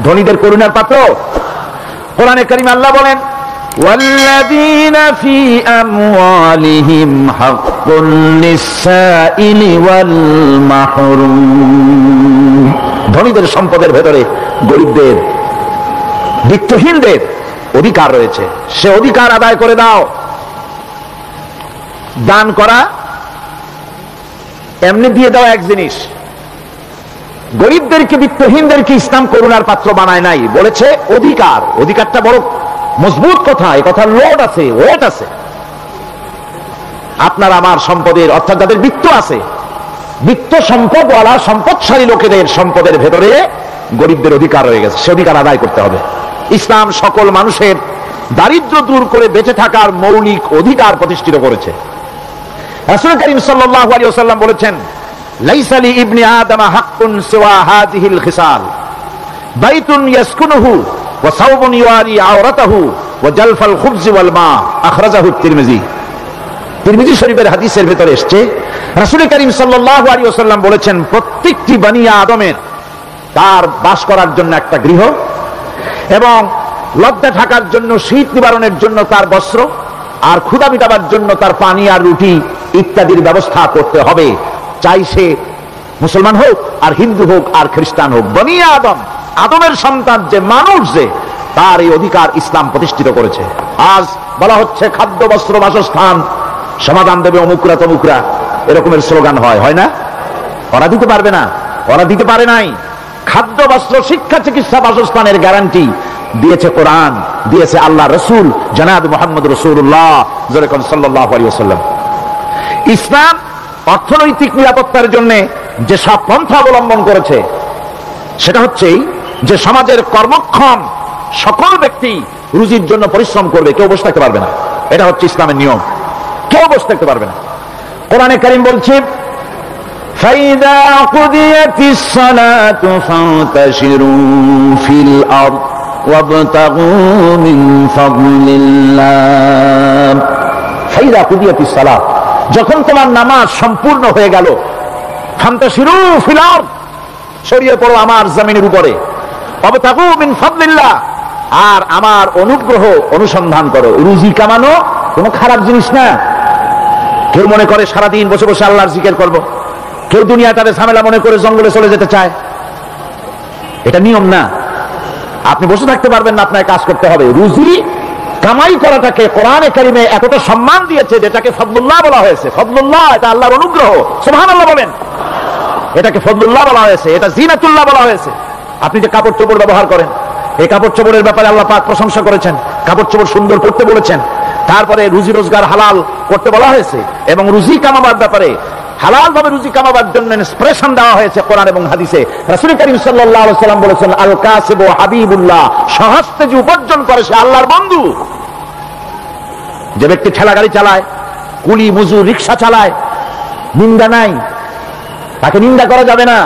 ধনীদের করুণার পাত্র? কোরআনে কারীমে আল্লাহ বলেন ওয়াল্লাযীনা ফী আমওয়ালিহিম হাক্কুন লিস-সাইলি ওয়াল মাহরুম। ধনীদের সম্পদের ভেতরে গরিবদের, বিত্তহীনদের অধিকার রয়েছে, সে অধিকার আদায় করে দাও। দান করা এমনি দিয়ে দেওয়া এক জিনিস, গরিবদেরকে, বিত্তহীনদেরকে ইসলাম করুণার পাত্র বানায় নাই, বলেছে অধিকার। অধিকারটা বড় মজবুত কথা, এই কথার লোড আছে, ওয়েট আছে। আপনার আমার সম্পদের, অর্থাৎ যাদের বিত্ত আছে, বিত্ত সম্পদওয়ালা সম্পদশালী লোকেদের সম্পদের ভেতরে গরিবদের অধিকার রয়ে গেছে, সে অধিকার আদায় করতে হবে। ইসলাম সকল মানুষের দারিদ্র দূর করে বেঁচে থাকার মৌলিক অধিকার প্রতিষ্ঠিত করেছে। রাসূল করিম সাল্লাল্লাহু আলাইহি ওয়াসাল্লাম বলেছেন লাইসা লি ইবনি আদম হাক্কুন সিওয়া হাযিহিল খিসাল বাইতুন ইয়াসকুনুহু ওয়া সাওবুন ইউআরি আওরাতাহু ওয়া জালফাল খুবজ ওয়াল মা, আখরাজাহু তিরমিজি। তিরমিজি শরীফের হাদিসের ভিতরে এসেছে রাসূল করিম সাল্লাল্লাহু আলাইহি ওয়াসাল্লাম বলেছেন প্রত্যেকটি বনি আদমের তার বাস করার জন্য একটা গৃহ, এবং লজ্জা ঢাকার জন্য, শীত নিবারণের জন্য তার বস্ত্র, আর ক্ষুধা মিটাবার জন্য তার পানি আর রুটি ইত্যাদির ব্যবস্থা করতে হবে, চাই সে মুসলমান হোক আর হিন্দু হোক আর খ্রিস্টান হোক। বনি আদম, আদমের সন্তান যে মানুষ, যে তার এই অধিকার ইসলাম প্রতিষ্ঠিত করেছে। আজ বলা হচ্ছে খাদ্য, বস্ত্র, বাসস্থান সমাধান দেবে অমুকরা তমুকরা, এরকমের স্লোগান হয় না? ওরা দিতে পারবে না, ওরা দিতে পারে নাই। খাদ্য, বস্ত্র, শিক্ষা, চিকিৎসা, বাসস্থানের গ্যারান্টি দিয়েছে কোরআন, দিয়েছে আল্লাহ রসুল জনাব মুহাম্মদ রাসূলুল্লাহ সাল্লাল্লাহু আলাইহি ওয়াসাল্লাম। ইসলাম অর্থনৈতিক নিরাপত্তার জন্য যে সব পন্থা অবলম্বন করেছে, সেটা হচ্ছে যে সমাজের কর্মক্ষম সকল ব্যক্তি রুজির জন্য পরিশ্রম করবে, কেউ বসে থাকতে পারবে না। এটা হচ্ছে ইসলামের নিয়ম, কেউ বসে থাকতে পারবে না। কোরআনে কারীম বলছে ফাইদা কুদিয়াতিস সালাতু ফান্তাশিরু ফিল আরদ ওয়াবতাগু মিন ফাদলিল্লাহ। ফাইদা কুদিয়াতিস সালাত, যখন তোমার নামাজ সম্পূর্ণ হয়ে গেল, ফান্তাশিরু ফিল আরদ, ছড়িয়ে পড়ো আমার জমিনের উপরে, ওয়াবতাগু মিন ফাদলিল্লাহ, আর আমার অনুগ্রহ অনুসন্ধান করো। রুজি কামানো কোনো খারাপ জিনিস না। কেউ মনে করে সারাদিন বসে বসে আল্লাহর জিকির করব, কেউ দুনিয়াটারে ঝামেলা মনে করে জঙ্গলে চলে যেতে চায়, এটা নিয়ম না। আপনি বসে থাকতে পারবেন না, আপনাকে কাজ করতে হবে। রুজি কামাই করাটাকে কোরআনে কারিমে এতটা সম্মান দিয়েছে, যেটাকে ফদলুল্লাহ বলা হয়েছে। ফদলুল্লাহ, এটা আল্লাহর অনুগ্রহ, সুবহানাল্লাহ বলেন। এটাকে ফদলুল্লাহ বলা হয়েছে, এটা জিনাতুল্লাহ বলা হয়েছে। আপনি যে কাপড় চোপড় ব্যবহার করেন, এই কাপড় চোপড়ের ব্যাপারে আল্লাহ পাক প্রশংসা করেছেন, কাপড় চোপড় সুন্দর করতে বলেছেন। তারপরে রুজি রোজগার হালাল করতে বলা হয়েছে, এবং রুজি কামাবার ব্যাপারে হালাল ভাবে রুজি কামাবার জন্য ইন্সপিরেশন দেওয়া হয়েছে কোরআন এবং হাদিসে। রাসূল করিম সাল্লাল্লাহু আলাইহি ওয়াসাল্লাম বলেছেন আল কাসিবু হাবিবুল্লাহ, সহজে যে উপার্জন করে সে আল্লাহর বন্ধু। যে ব্যক্তি ঠেলা গাড়ি চালায়, কুলি মজুর রিকশা চালায়, নিন্দা নাই, তাকে নিন্দা করা যাবে না।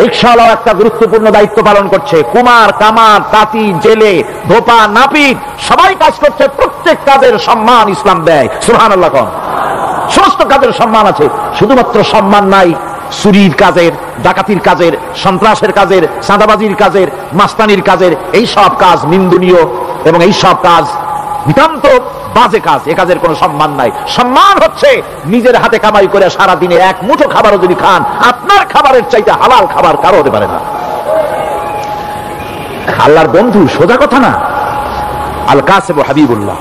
রিকশাওয়ালাও একটা গুরুত্বপূর্ণ দায়িত্ব পালন করছে। কুমার, কামার, তাঁতি, জেলে, ধোপা, নাপিত সবাই কাজ করছে। প্রত্যেক কাজের সম্মান ইসলাম দেয়, সুবহানাল্লাহ। কোন সমস্ত কাজের সম্মান আছে, শুধুমাত্র সম্মান নাই চুরির কাজের, ডাকাতির কাজের, সন্ত্রাসের কাজের, চাঁদাবাজির কাজের, মাস্তানির কাজের। এই সব কাজ নিন্দনীয় এবং এই সব কাজ নিতান্ত বাজে কাজ, এ কাজের কোনো সম্মান নাই। সম্মান হচ্ছে নিজের হাতে কামাই করে সারা দিনে এক মুঠো খাবারও যদি খান, আপনার খাবারের চাইতে হালাল খাবার কারো হতে পারে না। আল্লাহর বন্ধু সোজা কথা না। আল কাসিবু হাবিবুল্লাহ,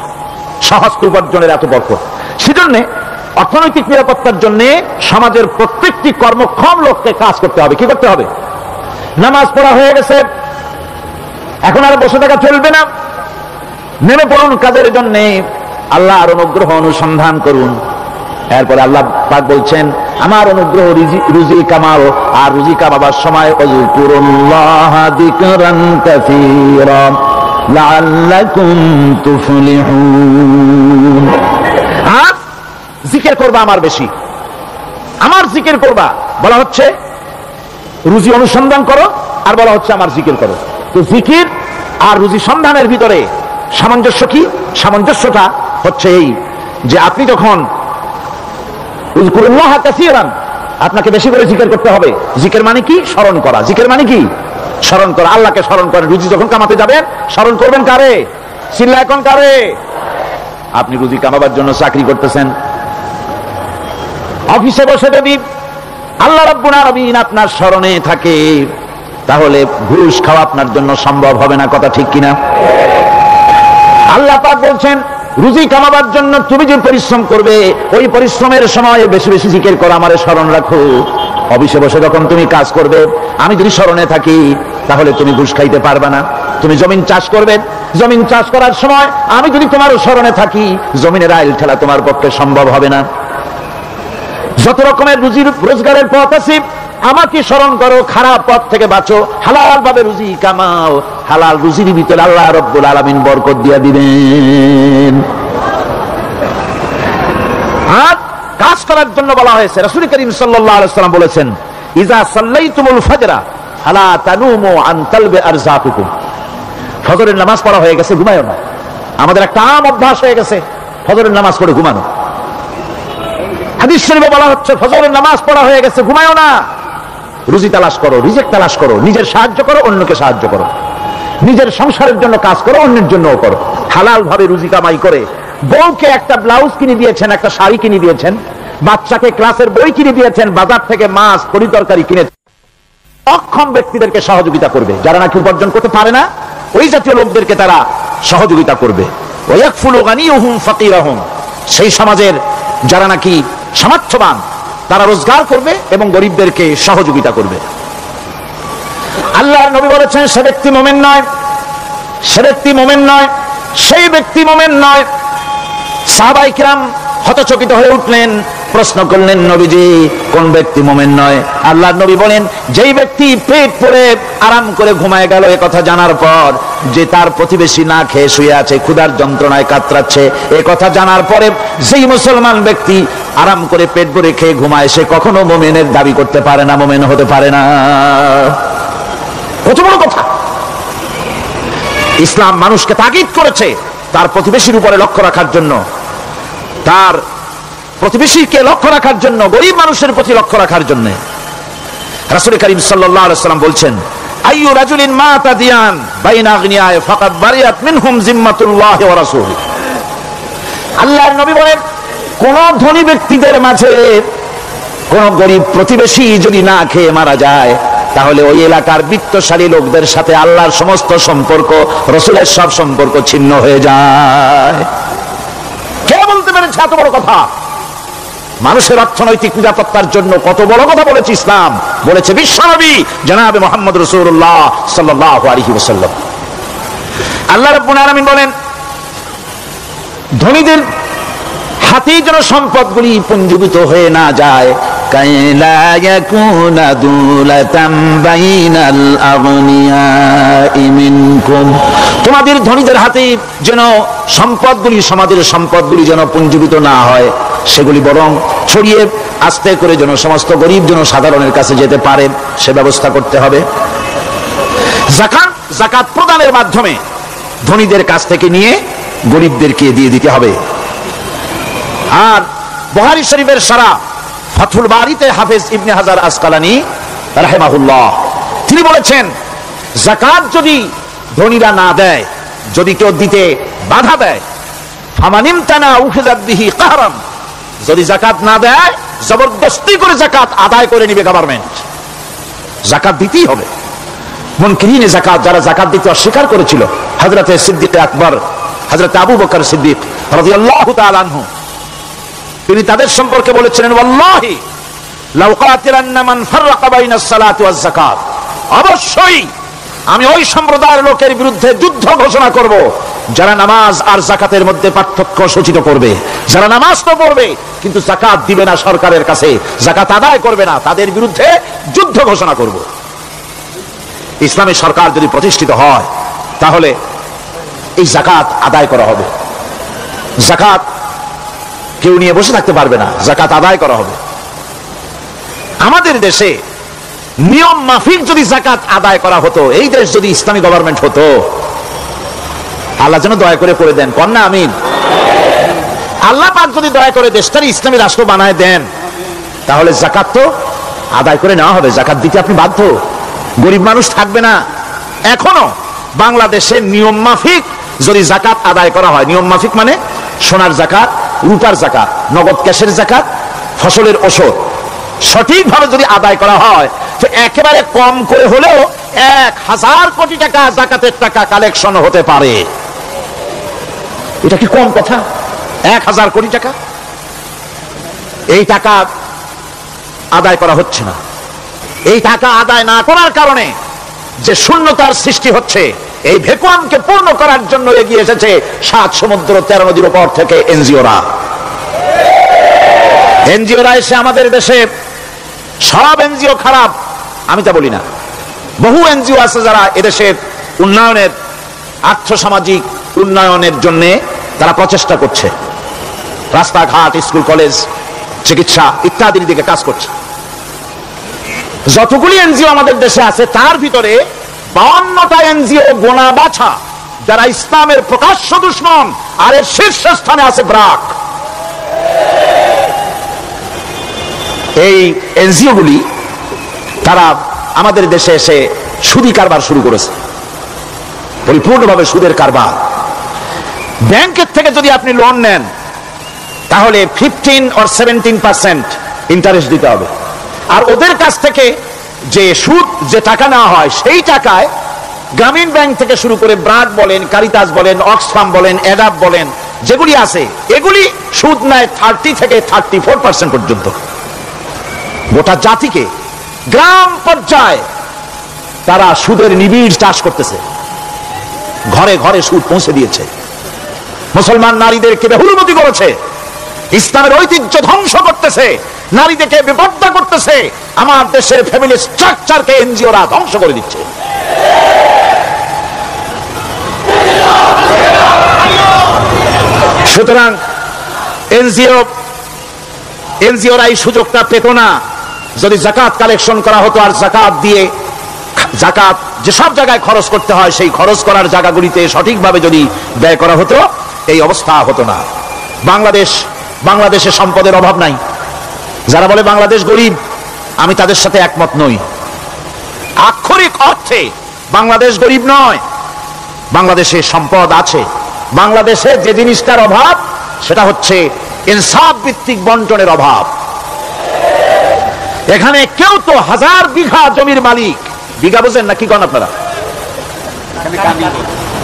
সহজ উপার্জনের এত বরকত। সেজন্য অর্থনৈতিক নিরাপত্তার জন্য সমাজের প্রত্যেকটি কর্মক্ষম লোককে কাজ করতে হবে। কি করতে হবে? নামাজ পড়া হয়ে গেছে, এখন আর বসে থাকা চলবে না, নেমে পড়ুন কাজের জন্য, আল্লাহর অনুগ্রহ অনুসন্ধান করুন। এরপরে আল্লাহ পাক বলছেন আমার অনুগ্রহ রুজি কামাও, আর রুজি কামাবার সময় আযকুরুল্লাহ যিকরান কাসীরা লাআল্লাকুম তুফলিহুন। আর জিকির করবা আমার বেশি, আমার জিকির করবা। বলা হচ্ছে রুজি অনুসন্ধান করো, আর বলা হচ্ছে আমার জিকির করো। তো জিকির আর রুজি সন্ধানের ভিতরে সামঞ্জস্য কি? সামঞ্জস্যটা হচ্ছে এই যে আপনি যখন উযকুরুল্লাহ কাসীরান, আপনাকে বেশি করে জিকির করতে হবে। জিকির মানে কি? স্মরণ করা। জিকির মানে কি? স্মরণ করা। আল্লাহকে স্মরণ করেন। রুজি যখন কামাতে যাবেন স্মরণ করবেন কারে? চিল্লা এখন কারে? আপনি রুজি কামাবার জন্য চাকরি করতেছেন, অফিসে বসে যদি আল্লাহ রাব্বুল আলামিন আপনার স্মরণে থাকে তাহলে ঘুষ খাওয়া আপনার জন্য সম্ভব হবে না। কথা ঠিক কিনা? আল্লাহ পাক বলছেন রুজি কামাবার জন্য তুমি যে পরিশ্রম করবে ওই পরিশ্রমের সময় বেশি বেশি জিকির করো, আমারে স্মরণ রাখো। অফিসে বসে যখন তুমি কাজ করবে আমি যদি স্মরণে থাকি তাহলে তুমি ঘুষ খাইতে পারবে না। তুমি জমিন চাষ করবে, জমিন চাষ করার সময় আমি যদি তোমার স্মরণে থাকি জমিনের আইল ঠেলা তোমার পক্ষে সম্ভব হবে না। যত রকমের রুজির রোজগারের পথ আছে আমাকে স্মরণ করো, খারাপ পথ থেকে বাঁচো, হালাল ভাবে রুজি কামাও। হালাল রুজির ভিতরে আল্লাহ রাব্বুল আলামিন বরকত দিয়ে দিবেন। আর কাজ করার জন্য বলা হয়েছে, রাসূল করিম সাল্লাল্লাহু আলাইহি ওয়াসাল্লাম বলেছেন ইজা সাল্লাইতুমুল ফাজরা ফালা তানুমু আন তালবি আরযাকুকুম। ফজরের নামাজ পড়া হয়ে গেছে, ঘুমায়ো না। আমাদের একটা আম অভ্যাস হয়ে গেছে ফজরের নামাজ পড়ে ঘুমানো। হাদিস শরীফে বলা হচ্ছে ফজরের নামাজ পড়া হয়ে গেছে, ঘুমায়ো না। রুজি তালাশ করো, রিজিক তালাশ করো, নিজের সাহায্য করো, অন্যকে সাহায্য করো, নিজের সংসারের জন্য কাজ করো, অন্যের জন্যও করো। হালাল ভাবে রুজি কামাই করে বউকে একটা ব্লাউজ কিনে দিয়েছেন, একটা শাড়ি কিনে দিয়েছেন, বাচ্চাকে ক্লাসের বই কিনে দিয়েছেন, বাজার থেকে মাছ তরি তরকারি কিনেছেন। অক্ষম ব্যক্তিদেরকে সহযোগিতা করবে, যারা নাকি উপার্জন করতে পারে না ওই জাতীয় লোকদেরকে তারা সহযোগিতা করবে। ওয়াকফুলু গানিয়ুহুম ফাকিরাহুম, সেই সমাজের যারা নাকি সামর্থ্যবান তারা রোজগার করবে এবং গরিবদেরকে সহযোগিতা করবে। আল্লাহর নবী বলেছেন সে ব্যক্তি মুমিন নয়, সে ব্যক্তি মুমিন নয়, সেই ব্যক্তি মুমিন নয়। সাহাবায়ে কিরাম হতচকিত হয়ে উঠলেন, প্রশ্ন করলেন নবীজি কোন ব্যক্তি মুমিন নয়? আল্লাহর নবী বলেন যেই ব্যক্তি পেট পরে আরাম করে ঘুমায় গেল এ কথা জানার পর, যে তার প্রতিবেশী না খেয়ে শুয়ে আছে, ক্ষুধার যন্ত্রণায় কাতরাচ্ছে, এ কথা জানার পরে যেই মুসলমান ব্যক্তি আরাম করে পেট ভরে খেয়ে ঘুমায় সে কখনো মুমিনের দাবি করতে পারে না, মুমিন হতে পারে না। কত বড় কথা! ইসলাম মানুষকে তাগিদ করেছে তার প্রতিবেশীর উপরে লক্ষ্য রাখার জন্য, তার প্রতিবেশীকে লক্ষ্য রাখার জন্য, গরিব মানুষের প্রতি লক্ষ্য রাখার জন্য। রাসূল করিম সাল্লাল্লাহু আলাইহি ওয়াসাল্লাম বলছেন আইয়ু রাজুলিন মাতা দিয়ান বাইনা আগনিয়া ফাকাদ বারিয়াত মিনহুম জিম্মাতুল্লাহি ওয়া রাসূলুহু। আল্লাহর নবী বলেন কোন ধনী ব্যক্তিদের মাঝে কোন গরিব প্রতিবেশী যদি না খেয়ে মারা যায় তাহলে ওই এলাকার বিত্তশালী লোকদের সাথে আল্লাহর সমস্ত সম্পর্ক, রাসূলের সব সম্পর্ক ছিন্ন হয়ে যায়। কে বলতে পেরেছে এত বড় কথা? মানুষের অর্থনৈতিক নিরাপত্তার জন্য কত বড় কথা বলেছে ইসলাম, বলেছে বিশ্বনবী জনাবে মুহাম্মদ রাসূলুল্লাহ সাল্লাল্লাহু আলাইহি ওয়াসাল্লাম। আল্লাহ রাব্বুল আলামিন বলেন ধনীদের হাতেই যেন সম্পদগুলি পুঞ্জীভূত হয়ে না যায়, কাইলা ইয়াকুনা দুলাতাম বাইনাল আগনিয়াই মিনকুম, তোমাদের ধনীদের হাতে যেন সম্পদগুলি, সমাজের সম্পদগুলি যেন পুঞ্জীভূত না হয়, সেগুলি বরং ছড়িয়ে আস্তে করে যেন সমস্ত গরিব যেন সাধারণের কাছে যেতে পারে সে ব্যবস্থা করতে হবে। যাকাত প্রদানের মাধ্যমে ধনীদের কাছ থেকে নিয়ে গরিবদেরকে দিয়ে দিতে হবে। আর বুখারী শরীফের সারা ফাথুল বারীতে হাফেজ ইবনে হাজার আসকালানী রাহিমাহুল্লাহ তিনি বলেছেন যাকাত যদি ধনীরা না দেয়, যদি কেউ দিতে বাধা দেয়, ফামানিমতানা উখিযাত বিহি কাহরান, যদি যাকাত না দেয় জবরদস্তি করে যাকাত আদায় করে নিবে গভর্নমেন্ট, যাকাত দিতেই হবে। মুনকিরিনে যাকাত, যারা যাকাত দিতে অস্বীকার করেছিল, হযরতে সিদ্দিক আকবর, হযরতে আবু বকর সিদ্দিক রাদিয়াল্লাহু তাআলা আনহু, তিনি তাদের সম্পর্কে বলেছিলেন ওয়াল্লাহি লাউ কাতিলান্না মান ফাররাকা বাইনাস সালাতি ওয়াজ যাকাত, অবশ্যই আমি ওই সম্প্রদায়ের লোকের বিরুদ্ধে যুদ্ধ ঘোষণা করব যারা নামাজ আর যাকাতের মধ্যে পার্থক্য সূচিত করবে, যারা নামাজ তো পড়বে কিন্তু যাকাত দিবে না, সরকারের কাছে যাকাত আদায় করবে না, তাদের বিরুদ্ধে যুদ্ধ ঘোষণা করব। ইসলামী সরকার যদি প্রতিষ্ঠিত হয় তাহলে এই যাকাত আদায় করা হবে। যাকাত কেউ নিয়ে বসে থাকতে পারবে না, যাকাত আদায় করা হবে। আমাদের দেশে নিয়ম মাফিক যদি যাকাত আদায় করা হতো, এই দেশ যদি ইসলামী গভর্নমেন্ট হতো, আল্লাহ যেন দয়া করে করে দেন, কন্যা আমিন। আল্লাহ পাক যদি দয়া করে দেশটার ইসলামী রাষ্ট্র বানায় দেন তাহলে যাকাত তো আদায় করে নেওয়া হবে, জাকাত দিতে আপনি বাধ্য, গরিব মানুষ থাকবে না। এখনো বাংলাদেশের নিয়ম মাফিক যদি জাকাত আদায় করা হয়, নিয়ম মাফিক মানে সোনার জাকাত, রূপার জাকাত, নগদ ক্যাশের জাকাত, ফসলের ওষুধ সঠিকভাবে যদি আদায় করা হয়, তো একেবারে কম করে হলেও 1000 কোটি টাকা জাকাতের টাকা কালেকশন হতে পারে। এটা কি কম কথা? 1000 কোটি টাকা, এই টাকা আদায় করা হচ্ছে না। এই টাকা আদায় না করার কারণে যে শূন্যতার সৃষ্টি হচ্ছে, এই ভ্যাকুয়ামকে পূর্ণ করার জন্য এগিয়ে এসেছে 7 সমুদ্র 13 নদীর উপর থেকে এনজিওরা। এনজিওরা এসে আমাদের দেশে, সব এনজিও খারাপ আমি তা বলি না, বহু এনজিও আছে যারা এদেশের উন্নয়নের, আর্থসামাজিক উন্নয়নের জন্য তারা প্রচেষ্টা করছে, রাস্তাঘাট, স্কুল কলেজ, চিকিৎসা ইত্যাদির দিকে কাজ করছে। যতগুলি এনজিও আমাদের দেশে আছে তার ভিতরে 52টা এনজিও গোনা বাছা যারা ইসলামের প্রকাশ্য দুশমন, আর এর শীর্ষস্থানে আছে ব্রাক। এই এনজিও গুলি তারা আমাদের দেশে এসে সুদি কারবার শুরু করেছে, পরিপূর্ণভাবে সুদের কারবার। ব্যাংকের থেকে যদি আপনি লোন নেন তাহলে 15 or 17% ইন্টারেস্ট দিতে হবে, আর ওদের কাছ থেকে যে সুদ, যে টাকা নেওয়া হয় সেই টাকায় গ্রামীণ ব্যাংক থেকে শুরু করে ব্রাক বলেন, কারিতাস বলেন, অক্সফাম বলেন, এডাপ বলেন, যেগুলি আছে এগুলি সুদ নেয় 30 থেকে 34% পর্যন্ত। গোটা জাতিকে গ্রাম পর্যায়ে তারা সুদের নিবিড় চাষ করতেছে, ঘরে ঘরে সুদ পৌঁছে দিয়েছে, মুসলমান নারীদেরকে বেহুলমতি করেছে, ইসলামের ঐতিহ্য ধ্বংস করতেছে, নারীদেরকে বিপর্দা করতেছে, আমার দেশের ফ্যামিলি স্ট্রাকচারকে এনজিওরা ধ্বংস করে দিচ্ছে। সুতরাং এনজিওরা এই সুযোগটা পেত না। যদি জাকাত কালেকশন করা হতো আর জাকাত দিয়ে, জাকাত যেসব জায়গায় খরচ করতে হয় সেই খরচ করার জায়গাগুলিতে সঠিকভাবে যদি ব্যয় করা হতো, এই অবস্থা হতো না। বাংলাদেশে সম্পদের অভাব নাই। যারা বলে বাংলাদেশ গরিব, আমি তাদের সাথে একমত নই। আক্ষরিক অর্থে বাংলাদেশ গরিব নয়, বাংলাদেশে সম্পদ আছে। বাংলাদেশে যে জিনিসটার অভাব সেটা হচ্ছে ইনসাফ ভিত্তিক বন্টনের অভাব। এখানে কেউ তো 1000 বিঘা জমির মালিক, বিঘা বোঝেন না কি করেন আপনারা?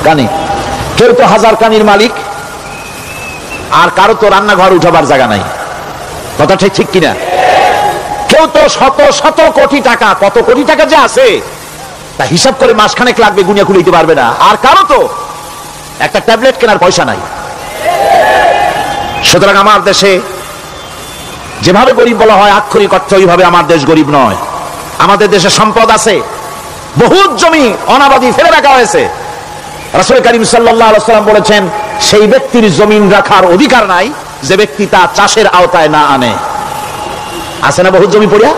কানি। কেউ তো 1000 কানির মালিক, আর কারো তো রান্নাঘর উঠাবার জায়গা নাই। কথাটা ঠিক কিনা? কেউ তো শত শত কোটি টাকা, কত কোটি টাকা যে আছে তা হিসাব করে মাসখানেক লাগবে, গুনিয়া খুলে পারবে না। আর কারো তো একটা ট্যাবলেট কেনার পয়সা নাই। সুতরাং আমার দেশে যেভাবে গরিব বলা হয়, আক্ষরিক অর্থে ওইভাবে আমার দেশ গরিব নয়। আমাদের দেশে সম্পদ আছে, বহুত জমি অনাবাদি ফেলে রাখা হয়েছে। রাসূল করিম সাল্লাল্লাহু আলাইহি ওয়াসাল্লাম বলেছেন, সেই ব্যক্তির জমিন রাখার অধিকার নাই যে ব্যক্তি তা চাষের আওতায় না আনে। আছে না বহুত জমি পড়িয়া?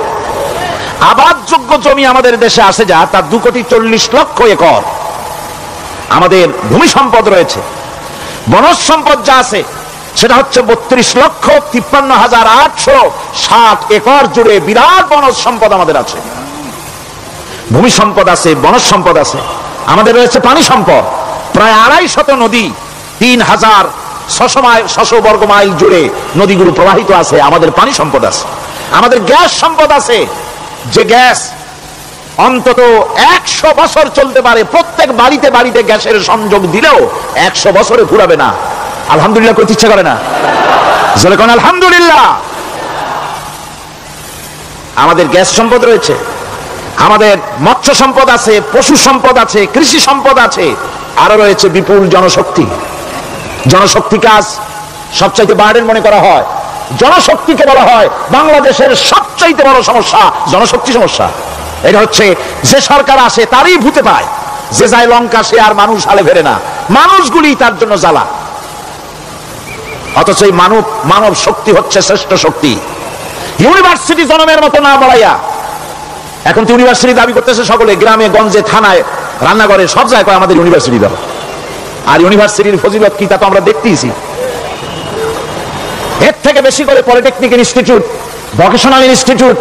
আবাদযোগ্য জমি আমাদের দেশে আছে যা, তার 2,40,00,000 একর। আমাদের ভূমি সম্পদ রয়েছে। বনজ সম্পদ যা আছে সেটা হচ্ছে 32,53,860 একর জুড়ে বিরাট বনজ সম্পদ আমাদের আছে। ভূমি সম্পদ আছে, বনজ সম্পদ আছে। আমাদের রয়েছে পানি সম্পদ, প্রায় 250 নদী, 3,600 বর্গ মাইল জুড়ে নদীগুলো প্রবাহিত আছে। আমাদের পানি সম্পদ আছে। আমাদের গ্যাস সম্পদ আছে, যে গ্যাস অন্তত 100 বছর চলতে পারে। প্রত্যেক বাড়িতে বাড়িতে গ্যাসের সংযোগ দিলেও 100 বছরে ফুরাবে না। আলহামদুলিল্লাহ করতে ইচ্ছা করে না? জোরে কোন আলহামদুলিল্লাহ। আমাদের গ্যাস সম্পদ রয়েছে, আমাদের মৎস্য সম্পদ আছে, পশু সম্পদ আছে, কৃষি সম্পদ আছে, আরো রয়েছে বিপুল জনশক্তি। জনশক্তি কাজ সবচাইতে বার্ডেন মনে করা হয়। জনশক্তিকে বলা হয় বাংলাদেশের সবচাইতে বড় সমস্যা, জনশক্তি সমস্যা। এটা হচ্ছে যে সরকার আসে তারই ভূতে পায়, যে যায় লঙ্কা সে আর মানুষ হালে ফেরে না, মানুষগুলি তার জন্য জ্বালা। অথচ এই মানব শক্তি হচ্ছে শ্রেষ্ঠ শক্তি। ইউনিভার্সিটি জনমের মতো না বাড়াইয়া, এখন তো ইউনিভার্সিটি দাবি করতেছে সকলে, গ্রামে গঞ্জে থানায় রান্নাঘরে সব জায়গায় আমাদের ইউনিভার্সিটি দাও। আর ইউনিভার্সিটির ফজিলত কি তা তো আমরা দেখতেইছি। এর থেকে বেশি করে পলিটেকনিক ইনস্টিটিউট, ভোকেশনাল ইনস্টিটিউট,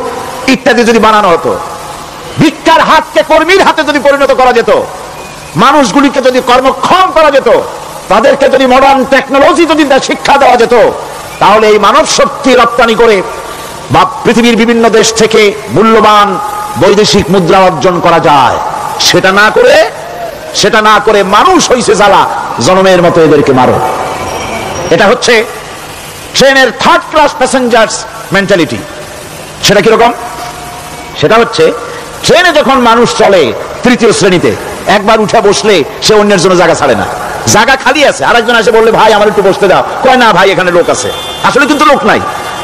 ইত্যাদি যদি বানানো হতো, ভিক্ষার হাতকে কর্মীর হাতে যদি পরিণত করা যেত, মানুষগুলিকে যদি কর্মক্ষম করা যেত, তাদেরকে যদি মডার্ন টেকনোলজি যদি শিক্ষা দেওয়া যেত, তাহলে এই মানব শক্তি রপ্তানি করে বা পৃথিবীর বিভিন্ন দেশ থেকে মূল্যবান বৈদেশিক মুদ্রা অর্জন করা যায়। সেটা না করে মানুষ হইছে জ্বালা, জনমের মতো এদেরকে মারো। এটা হচ্ছে ট্রেনের থার্ড ক্লাস প্যাসেঞ্জার্স মেন্টালিটি। সেটা কিরকম? সেটা হচ্ছে ট্রেনে যখন মানুষ চলে তৃতীয় শ্রেণীতে, একবার উঠে বসলে সে অন্যের জন্য জায়গা ছাড়ে না। জায়গা খালি আছে, আরেকজন এসে বললে ভাই আমার একটু বসতে দাও, কয় না ভাই এখানে লোক আছে। আসলে কিন্তু লোক নাই।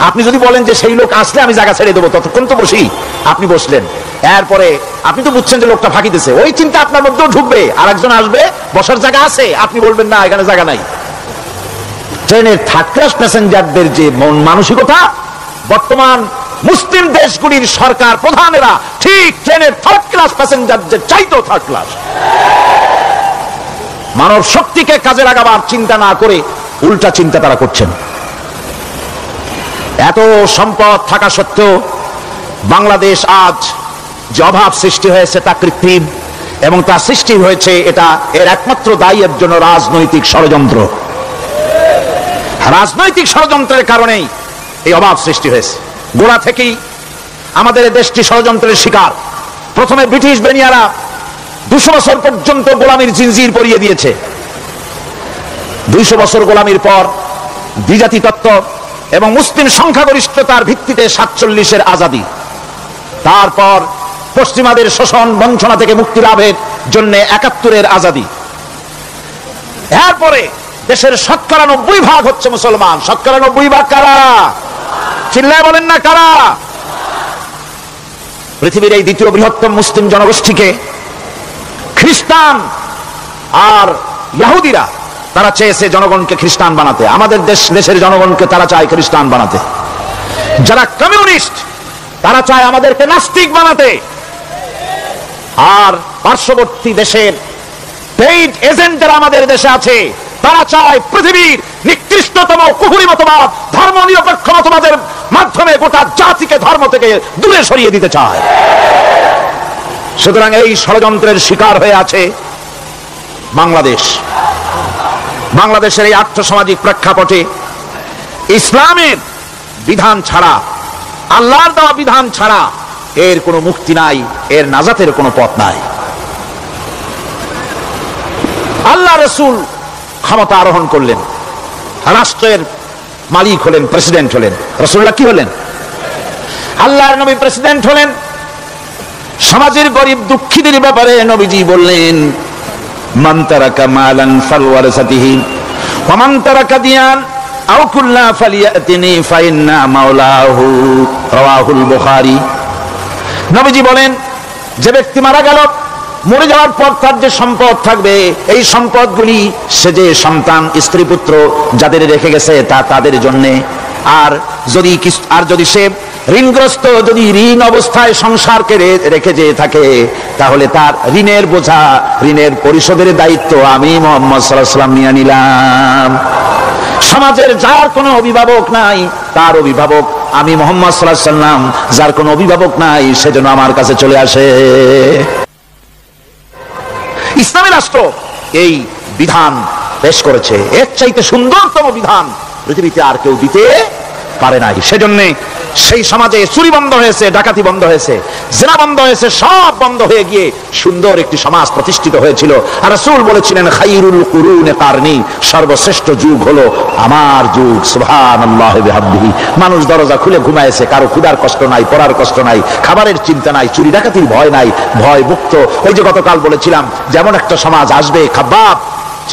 আপনি যদি বলেন যে সেই লোক আসলে আমি জায়গা ছেড়ে দেবো, ততক্ষণ তো বসি। আপনি বসলেন, এরপরে আপনি তো বুঝছেন যে লোকটা ফাঁকি দিছে, ওই চিন্তা আপনার মধ্যেও ঢুকবে, আরেকজন আসবে, বসার জায়গা আছে, আপনি বলবেন না এখানে জায়গা নাই। ট্রেনের থার্ড ক্লাস প্যাসেঞ্জারদের যে মন মানসিকতা, বর্তমান মুসলিম দেশগুলির সরকার প্রধানেরা ঠিক ট্রেনের থার্ড ক্লাস প্যাসেঞ্জারদের চাইতেও থার্ড ক্লাস। মানব শক্তিকে কাজে লাগাবার চিন্তা না করে উল্টা চিন্তা তারা করছেন। এত সম্পদ থাকা সত্ত্বেও বাংলাদেশ আজ যে অভাব সৃষ্টি হয়েছে তা কৃত্রিম, এবং তা সৃষ্টি হয়েছে এটা এর একমাত্র দায়ী এর জন্য রাজনৈতিক ষড়যন্ত্র। রাজনৈতিক ষড়যন্ত্রের কারণেই এই অভাব সৃষ্টি হয়েছে। গোড়া থেকেই আমাদের দেশটি ষড়যন্ত্রের শিকার। প্রথমে ব্রিটিশ বেনিয়ারা 200 বছর পর্যন্ত গোলামীর জিনজির পরিয়ে দিয়েছে। 200 বছর গোলামীর পর দ্বিজাতি তত্ত্ব এবং মুসলিম সংখ্যাগরিষ্ঠতার ভিত্তিতে 47-এর আজাদী, তারপর পশ্চিমাদের শোষণ বঞ্চনা থেকে মুক্তি লাভের জন্য 71-এর আজাদী, এরপরে দেশের 90% হচ্ছে মুসলমান। 90% কারা? চিল্লায় বলেন না কারা? পৃথিবীর এই দ্বিতীয় বৃহত্তম মুসলিম জনগোষ্ঠীকে খ্রিস্টান আর ইহুদিরা তারা চেয়েছে জনগণকে খ্রিস্টান বানাতে। আমাদের দেশের জনগণকে তারা চায় খ্রিস্টান বানাতে। যারা কমিউনিস্ট তারা চায় আমাদেরকে নাস্তিক বানাতে। আর পার্শ্ববর্তী দেশের পেইড এজেন্টরা আমাদের দেশে আছে, তারা চায় পৃথিবীর নিকৃষ্টতম কুহুরি মতবাদ, ধর্ম নিরপেক্ষ মতবাদের মাধ্যমে গোটা জাতিকে ধর্ম থেকে দূরে সরিয়ে দিতে চায়। সুতরাং এই ষড়যন্ত্রের শিকার হয়ে আছে বাংলাদেশ। বাংলাদেশের এই আর্থসামাজিক প্রেক্ষাপটে ইসলামের বিধান ছাড়া, আল্লাহর দেওয়া বিধান ছাড়া এর কোনো মুক্তি নাই, এর নাজাতের কোনো পথ নাই। আল্লাহ রাসূল ক্ষমতা আরোহণ করলেন, রাষ্ট্রের মালিক হলেন, প্রেসিডেন্ট হলেন। রাসূলুল্লাহ কি হলেন? আল্লাহর নবী প্রেসিডেন্ট হলেন। সমাজের গরিব দুঃখীদের ব্যাপারে নবীজি বললেন, মান তারাকা মালান ফালওয়ারাসাতিহি ওয়া মান তারাকা দিয়ান আও কুল্লা ফালিয়াতিনি ফাইন্না মাওলাহু, রাওয়াহুল বুখারী। নবীজি বলেন, যে ব্যক্তি মারা গেল, মরে যাওয়ার পর তার যে সম্পদ থাকবে, এই সম্পদগুলি সে যে সন্তান স্ত্রী পুত্র যাদের রেখে গেছে তা তাদের জন্য। আর যদি সে ঋণগ্রস্ত, যদি ঋণ অবস্থায় সংসারকে রেখে যেয়ে থাকে, তাহলে তার ঋণের বোঝা, ঋণের পরিশোধের দায়িত্ব আমি মুহাম্মদ সাল্লাল্লাহু আলাইহি ওয়াসাল্লাম নিয়ে নিলাম। সমাজের যার কোনো অভিভাবক নাই তার অভিভাবক আমি মুহাম্মদ সাল্লাল্লাহু আলাইহি ওয়াসাল্লাম। যার কোনো অভিভাবক নাই সেজন্য আমার কাছে চলে আসে। ইসলামী রাষ্ট্র এই বিধান পেশ করেছে। এর চাইতে সুন্দরতম বিধান পৃথিবীতে আর কেউ দিতে পারে নাই। সেজন্য সেই সমাজে চুরি বন্ধ হয়েছে, ডাকাতি বন্ধ হয়েছে, জিনা বন্ধ হয়েছে, সব বন্ধ হয়ে গিয়ে সুন্দর একটি সমাজ প্রতিষ্ঠিত হয়েছিল। আর রাসূল বলেছিলেন, খায়রুল কুরুনে কারনি, সর্বশ্রেষ্ঠ যুগ হলো আমার যুগ। সুবহানাল্লাহি ওয়া বিহামদিহি। মানুষ দরজা খুলে ঘুমায়েছে, কারো ক্ষুধার কষ্ট নাই, পড়ার কষ্ট নাই, খাবারের চিন্তা নাই, চুরি ডাকাতির ভয় নাই, ভয় মুক্ত। ওই যে গতকাল বলেছিলাম, যেমন একটা সমাজ আসবে, খাব্বাব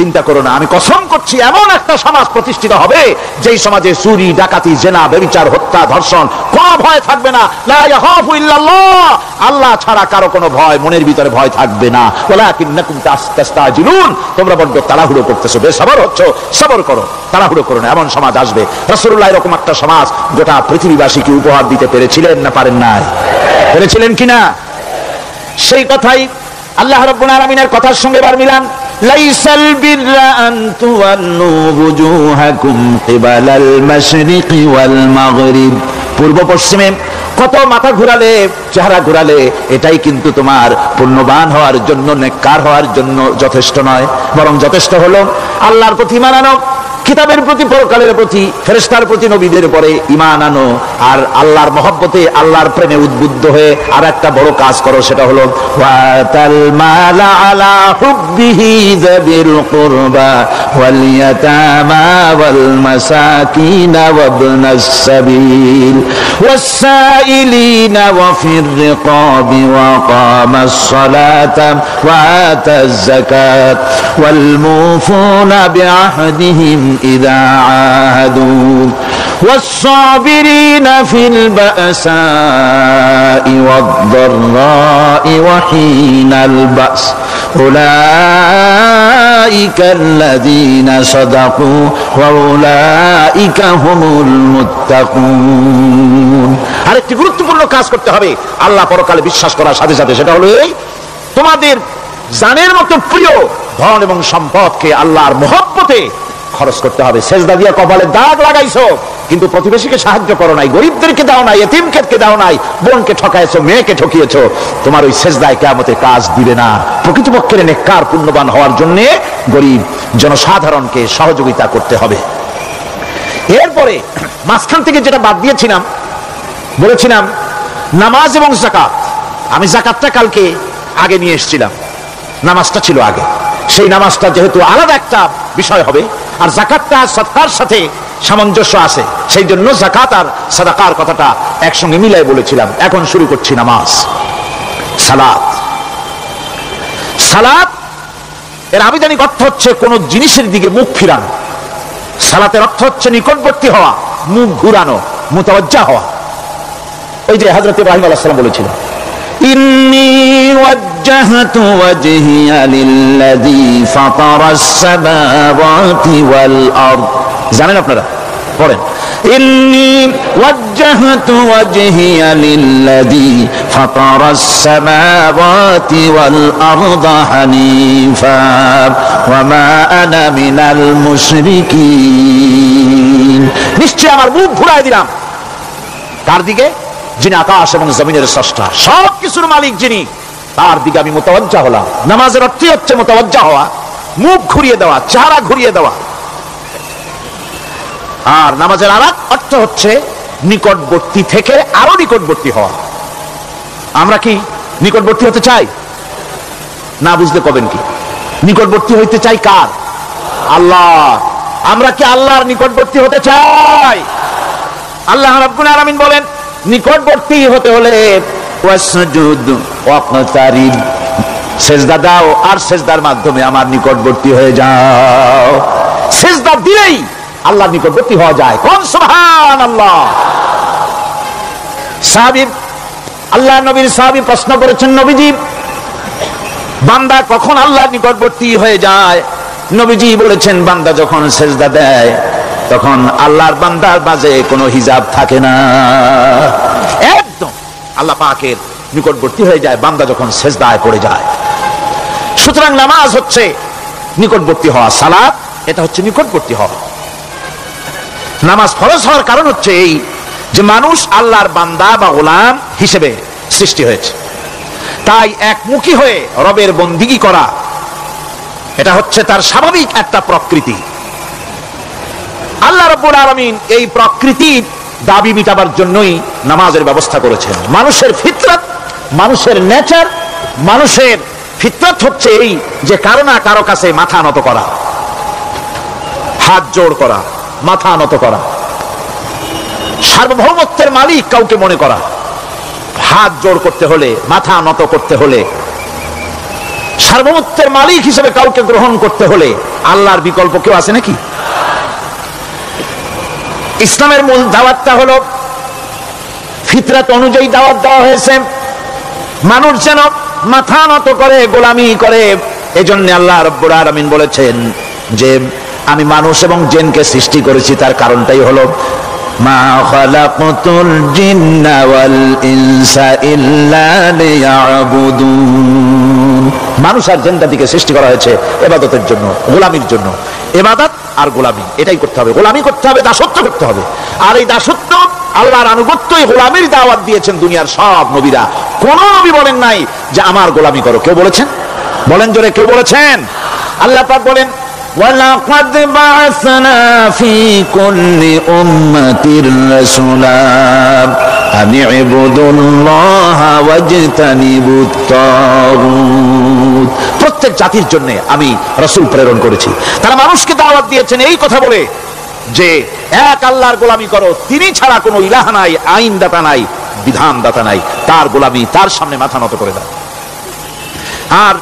চিন্তা করো না, আমি কসম করছি এমন একটা সমাজ প্রতিষ্ঠিত হবে যেই সমাজে চুরি ডাকাতি জেনা ব্যভিচার হত্যা ধর্ষণ কোনো ভয় থাকবে না। লা ইয়াখাফু ইল্লাল্লাহ, আল্লাহ ছাড়া কারো কোনো ভয়, মনের ভিতরে ভয় থাকবে না। ওয়ালাকিন্নাকুম তাস্তাজিলুন, তোমরা বড্ড তাড়াহুড়ো করতেছো, বেসবর হচ্ছ, সবর করো, তাড়াহুড়ো করো না। এমন সমাজ আসবে। রাসূলুল্লাহ এরকম একটা সমাজ গোটা পৃথিবীবাসীকে উপহার দিতে পেরেছিলেন না পারেন নাই? পেরেছিলেন কিনা? সেই কথাই আল্লাহ রাব্বুল আলামিনের কথার সঙ্গে বার মিলান। লাইসাল বিররা আন তুওয়াল্লু ওয়ুজুহাকুম কিবালাল মাশরিকি ওয়াল মাগরিব, পূর্ব পশ্চিমে কত মাথা ঘুরালে, চেহারা ঘুরালে, এটাই কিন্তু তোমার পুণ্যবান হওয়ার জন্য, নেককার হওয়ার জন্য যথেষ্ট নয়। বরং যথেষ্ট হলো আল্লাহর প্রতি ঈমান আনো, কিতাবের প্রতি, পরকালের প্রতি, ফেরেশতার প্রতি, নবীদের উপরে ঈমান আনো, আর আল্লাহর মহব্বতে, আল্লাহর প্রেমে উদ্বুদ্ধ হয়ে আর একটা বড় কাজ করো, সেটা হলো ওয়াতাল মালা আলা হুব্বিহি যাবিল কুরবা ওয়াল ইয়াতামা ওয়াল মাসাকিন ওয়াবনাস সাবিল ওয়াস-সাইলিনা ওয়া ফির রিকাবি ওয়া কামাস সালাতা ওয়া আতাজ যাকাত ওয়াল মুফুনা বিআহদিহিম إذا عاهدوا والصابرين في البأساء والضراء وحين البأس أولئك الذين صدقوا وأولئك هم المتقون। আরেকটি গুরুত্বপূর্ণ কাজ করতে হবে আল্লাহ পরকালে বিশ্বাস করার সাথে সাথে, সেটা হলো এই, তোমাদের জানের মতো প্রিয় ধন এবং সম্পদকে আল্লাহর মহব্বতে খরচ করতে হবে। সেজদা দিয়া কপালে দাগ লাগাইছো কিন্তু প্রতিবেশীকে সাহায্য করো নাই, গরিবদেরকে দাও নাই, এতিমকে দাও নাই, বোনকে ঠকাইছো, মেয়েকে ঠকিয়েছো, তোমার ওই সেজদায় কিয়ামতে কাজ দিবে না। প্রকৃতপক্ষের নেককার পুণ্যবান হওয়ার জন্য গরিব জনসাধারণকে সহযোগিতা করতে হবে। এরপরে মাঝখান থেকে যেটা বাদ দিয়েছিলাম, বলেছিলাম নামাজ এবং যাকাত। আমি যাকাতটা কালকে আগে নিয়ে এসেছিলাম, নামাজটা ছিল আগে। সেই নামাজটা যেহেতু আলাদা একটা বিষয় হবে, আর যাকাতটা সাদকার সাথে সামঞ্জস্য আছে, সেই জন্য যাকাত আর সাদাকার কথাটা একসঙ্গে মিলাই বলেছিলাম। এখন শুরু করছি নামাজ। সালাত, সালাত এর আবিধানিক অর্থ হচ্ছে কোন জিনিসের দিকে মুখ ফিরানো। সালাতের অর্থ হচ্ছে নিকটবর্তী হওয়া, মুখ ঘুরানো, মুতাওয়াজ্জা হওয়া। ওই যে হযরত ইব্রাহিম আলাইহিস সালাম বলেছিলেন, ইন্নী ওয়াজ্জাহতু ওয়াজহিয়া লিল্লাযী ফাতারাস সামাওয়াতি ওয়াল আরদ। জানেন আপনারা? পড়েন, ইন্নী ওয়াজ্জাহতু ওয়াজহিয়া লিল্লাযী ফাতারাস সামাওয়াতি ওয়াল আরদা হানিফা ওয়া মা আনা মিনাল মুশরিকিন। নিশ্চয় আমার মুখ ঘুরায় দিলাম কার দিকে? যিনি আকাশ এবং জমিনের স্রষ্টা, সব কিছুর মালিক যিনি, তার দিকে আমি মুতাওয়াজ্জা হলাম। নামাজের অর্থ হচ্ছে মুতাওয়াজ্জা হওয়া, মুখ ঘুরিয়ে দেওয়া, চেহারা ঘুরিয়ে দেওয়া। আর নামাজের আরেক অর্থ হচ্ছে নিকটবর্তী থেকে আরো নিকটবর্তী হওয়া। আমরা কি নিকটবর্তী হতে চাই? না বুঝলে কবেন কি? নিকটবর্তী হইতে চাই কার? আল্লাহ। আমরা কি আল্লাহর নিকটবর্তী হতে চাই? আল্লাহ রাব্বুল আলামিন বলেন, নিকটবর্তী হতে হলে ওয়াসজুদ ওয়াকতারিব, সেজদা দাও আর সেজদার মাধ্যমে আমার নিকটবর্তী হয়ে যাও। সেজদা দিলেই আল্লাহর নিকটবর্তী হওয়া যায়। কোন সুবহানাল্লাহ। সাহাবী, আল্লাহ নবীর সাহাবী প্রশ্ন করেছেন, নবীজি বান্দা কখন আল্লাহর নিকটবর্তী হয়ে যায়? নবীজি বলেছেন, বান্দা যখন সেজদা দেয় তখন আল্লাহর বান্দার মাঝে কোনো হিজাব থাকে না, একদম আল্লাহ পাকের নিকটবর্তী হয়ে যায় বান্দা যখন সেজদায় পড়ে যায়। সুতরাং নামাজ হচ্ছে নিকটবর্তী হওয়া, সালাত এটা হচ্ছে নিকটবর্তী হওয়া। নামাজ ফরজ হওয়ার কারণ হচ্ছে এই যে মানুষ আল্লাহর বান্দা বা গোলাম হিসেবে সৃষ্টি হয়েছে, তাই একমুখী হয়ে রবের বন্দিগি করা এটা হচ্ছে তার স্বাভাবিক একটা প্রকৃতি। আল্লাহ রাব্বুল আলামিন এই প্রকৃতির দাবি মিটাবার জন্যই নামাজের ব্যবস্থা করেছেন। মানুষের ফিতরত, মানুষের নেচার, মানুষের ফিতরত হচ্ছে এই যে কারো না কারো কাছে মাথা নত করা, হাত জোড় করা, মাথা নত করা, সার্বভৌমত্বের মালিক কাউকে মনে করা। হাত জোড় করতে হলে, মাথা নত করতে হলে, সার্বভৌমত্বের মালিক হিসেবে কাউকে গ্রহণ করতে হলে আল্লাহর বিকল্প কেউ আছে নাকি? ইসলামের মূল দাওয়াতটা হলো ফিতরত অনুযায়ী দাওয়াত দেওয়া হয়েছে, মানুষ যেন মাথা নত করে, গোলামি করে। এজন্য আল্লাহ রাব্বুল আলামিন বলেছেন যে আমি মানুষ এবং জিনকে সৃষ্টি করেছি, তার কারণটাই হলো মা খালাকতুল জিন্না ওয়াল ইনসা ইল্লা লিয়াবুদুন। মানুষ আর জিন জাতিকে সৃষ্টি করা হয়েছে ইবাদতের জন্য, গোলামির জন্য। ইবাদত আর গোলামি এটাই করতে হবে, গোলামি করতে হবে, দাসত্ব করতে হবে। আর এই দাসত্ব আল্লাহর আনুগত্যই গোলামির দাওয়াত দিয়েছেন দুনিয়ার সব নবীরা। কোন নবী বলেন নাই যে আমার গোলামি করো। কেউ বলেছেন? বলেন জোরে, কেউ বলেছেন? আল্লাহ পাক বলেন ওয়ালাকাদ বা'আসনা ফি কুল্লি উম্মাতির রাসূলা আন ইবুদুল্লাহা ওয়াজতানিবুত তাগুত। প্রত্যেক জাতির জন্য আমি রাসূল প্রেরণ করেছি, তারা মানুষকে দাওয়াত দিয়েছেন এই কথা বলে যে এক আল্লাহর গোলামি করো, তিনি ছাড়া কোনো ইলাহ নাই, আইনদাতা নাই, বিধানদাতা নাই, তার গোলামি, তার সামনে মাথা নত করে দাও। আর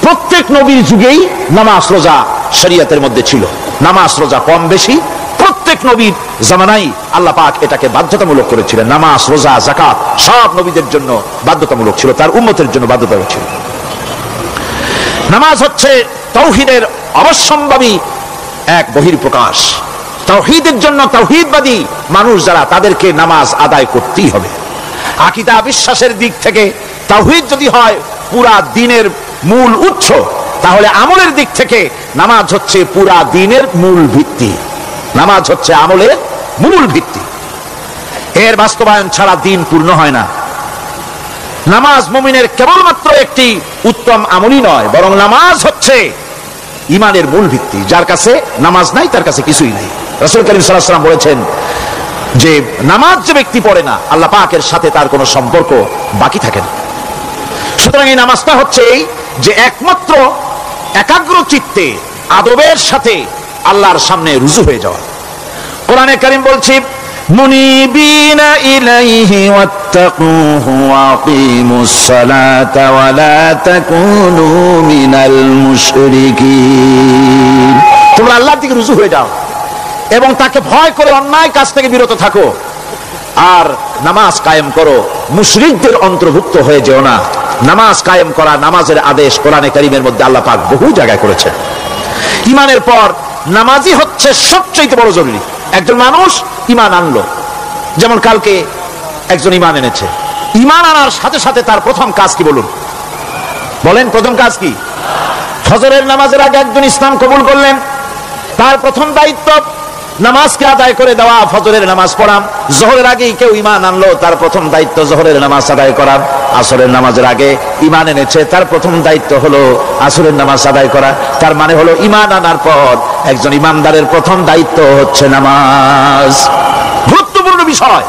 প্রত্যেক নবীর যুগেই নামাজ রোজা শরীয়তের মধ্যে ছিল। নামাজ রোজা কম বেশি প্রত্যেক নবীর জামানায় আল্লাহ পাক এটাকে বাধ্যতামূলক করেছিলেন। নামাজ রোজা যাকাত সব নবীদের জন্য বাধ্যতামূলক ছিল, তার উম্মতের জন্য বাধ্যতামূলক ছিল। নামাজ হচ্ছে তাওহীদের অবশ্যম্ভাবী এক বহির্প্রকাশ। তাওহীদের জন্য তাওহীদবাদী মানুষ যারা, তাদেরকে নামাজ আদায় করতেই হবে। আকীদা বিশ্বাসের দিক থেকে তাওহীদ যদি হয় পুরা দ্বীনের মূল উৎস, তাহলে আমলের দিক থেকে নামাজ হচ্ছে পুরা দ্বীনের মূল ভিত্তি। নামাজ হচ্ছে আমলের মূল ভিত্তি, এর বাস্তবায়ন ছাড়া দ্বীন পূর্ণ হয় না। নামাজ মুমিনের কেবলমাত্র একটি উত্তম আমলই নয়, বরং নামাজ হচ্ছে ঈমানের মূল ভিত্তি। যার কাছে নামাজ নাই তার কাছে কিছুই নাই। রাসূল কারীম সাল্লাল্লাহু আলাইহি ওয়াসাল্লাম বলেছেন যে নামাজ যে ব্যক্তি পড়ে না, আল্লাহ পাকের সাথে তার কোনো সম্পর্ক বাকি থাকে না। সুতরাং এই নামাজটা হচ্ছে এই যে একমাত্র একাগ্র চিত্তে আদবের সাথে আল্লাহর সামনে রুজু হয়ে যাওয়া। কোরআনে কারীম বলছে মুনিবিনা ইলাইহি ওয়াত্তাকুহু ওয়া আকিমুস সালাতা ওয়া লা তাকুনু মিনাল মুশরিকিন। তোমরা আল্লাহর দিকে রুজু হয়ে যাও এবং তাকে ভয় করে অন্যায় কাজ থেকে বিরত থাকো, আর নামাজ কায়েম করো, মুশরিকদের অন্তর্ভুক্ত হয়ে যেও না। নামাজ কায়েম করা, নামাজের আদেশ কোরআনে কারীমের মধ্যে আল্লাহ পাক বহু জায়গায় করেছেন। ঈমানের পর নামাজই হচ্ছে সবচেয়ে বড় জরুরি। একজন মানুষ ঈমান আনলো, যেমন কালকে একজন ঈমান এনেছে, ঈমান আনার সাথে সাথে তার প্রথম কাজ কি বলুন? বলেন প্রথম কাজ কি? ফজরের নামাজের আগে একজন ইসলাম কবুল করলেন, তার প্রথম দায়িত্ব নামাজকে আদায় করে দেওয়া, ফজরের নামাজ পড়া। জোহরের আগেই কেউ ঈমান আনলো, তার প্রথম দায়িত্ব জোহরের নামাজ আদায় করা। আসরের নামাজের আগে ঈমান এনেছে, তার প্রথম দায়িত্ব হলো আসরের নামাজ আদায় করা। তার মানে হলো ঈমান আনার পর একজন ঈমানদারের প্রথম দায়িত্ব হচ্ছে নামাজ। গুরুত্বপূর্ণ বিষয়,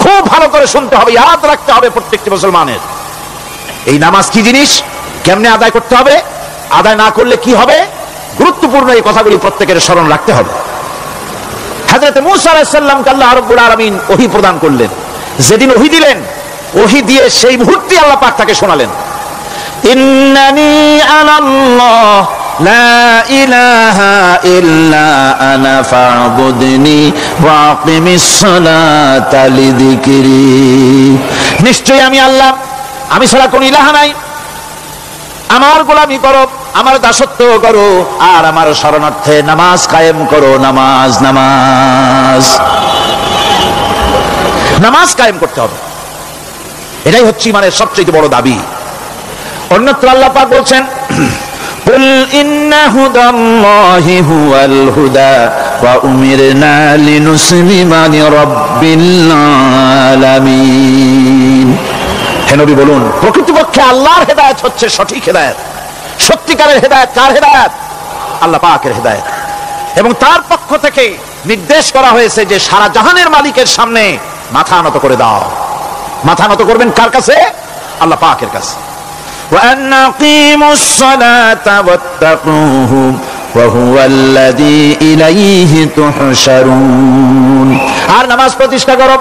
খুব ভালো করে শুনতে হবে, ইয়াদ রাখতে হবে প্রত্যেকটি মুসলমানের। এই নামাজ কি জিনিস, কেমনে আদায় করতে হবে, আদায় না করলে কি হবে, গুরুত্বপূর্ণ এই কথাগুলি প্রত্যেকের স্মরণ রাখতে হবে। হযরত মূসা আলাইহিস সালামকে আল্লাহ রাব্বুল আলামিন ওহী প্রদান করলেন। যেদিন ওহী দিলেন, ওহী দিয়ে সেই মুহূর্তে আল্লাহ পাক তাকে শোনালেন ইন্নানি আনাল্লাহ লা ইলাহা ইল্লা আনা ফা'বুদনি ওয়া আকিমিস সালাতা লিযিকরি। নিশ্চয়ই আমি আল্লাহ, আমি ছাড়া কোনো ইলাহ নাই, আমার গোলামি করো, আমার দাসত্ব করো, আর আমার শরণার্থে নামাজ কায়েম করো। নামাজ নামাজ নামাজ কায়েম করতে হবে, এটাই হচ্ছে ঈমানের সবচেয়ে বড় দাবি। অন্যত্র আল্লাহ পাক বলছেন কুল ইন্না হুদাল্লাহি হুয়াল হুদা ওয়া উমিরনা লিনুসলিমা লিরাব্বিল আলামিন। হে নবী বলুন, প্রকৃতপক্ষে আল্লাহর হেদায়েত হচ্ছে সঠিক হেদায়েত। সত্যিকারের হেদায়েত কার হেদায়েত? আল্লাহ পাকের হেদায়েত। এবং তার পক্ষ থেকে নির্দেশ করা হয়েছে যে সারা জাহানের মালিকের সামনে মাথা নত করে দাও। মাথা নত করবেন কার কাছে? আল্লাহ পাকের কাছে। ওয়া আনাকিমুস সালাতা ওয়াত্তাকুহু ওয়া হুয়াল্লাযী ইলাইহি তুহশারুন। আর নামাজ প্রতিষ্ঠা করো,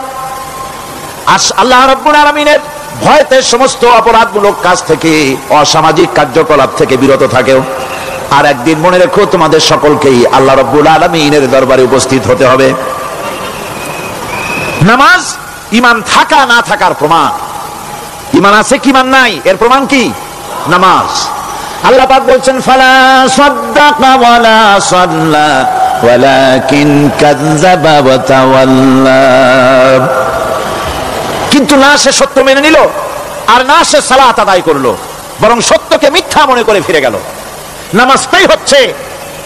আল্লাহ রাব্বুল আলামিনের ভয়তে সমস্ত অপরাধমূলক কাজ থেকে, অসামাজিক কার্যকলাপ থেকে বিরত থাকেও। আর একদিন মনে রেখো, তোমাদের সকলকেই আল্লাহ রাব্বুল আলামিনের দরবারে উপস্থিত হতে হবে। নামাজ ঈমান থাকা না থাকার প্রমাণ। ঈমান আছে কি ঈমান নাই, এর প্রমাণ কি? নামাজ। আল্লাহ পাক বলছেন ফালা সাদ্দাকা ওয়ালা সাল্লা ওয়ালাকিন কাযযাবা ওয়া তাওয়াল্লা। কিন্তু না সে সত্য মেনে নিল, আর না সে সালাত আদায় করলো, বরং সত্যকে মিথ্যা মনে করে ফিরে গেল। নামাজটাই হচ্ছে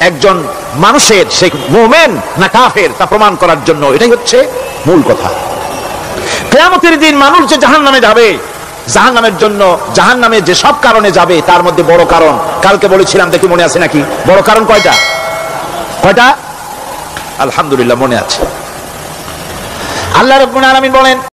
একজন মানুষের সে মুমিন না কাফের তা প্রমাণ করার জন্য, এটাই হচ্ছে মূল কথা। কিয়ামতের দিন মানুষ যে জাহান্নামে যাবে, জাহান্নামের জন্য, জাহান্নামে যে সব কারণে যাবে তার মধ্যে বড় কারণ কালকে বলেছিলাম, দেখি মনে আছে নাকি? বড় কারণ কয়টা? আলহামদুলিল্লাহ মনে আছে। আল্লাহ রাব্বুল আলামিন বলেন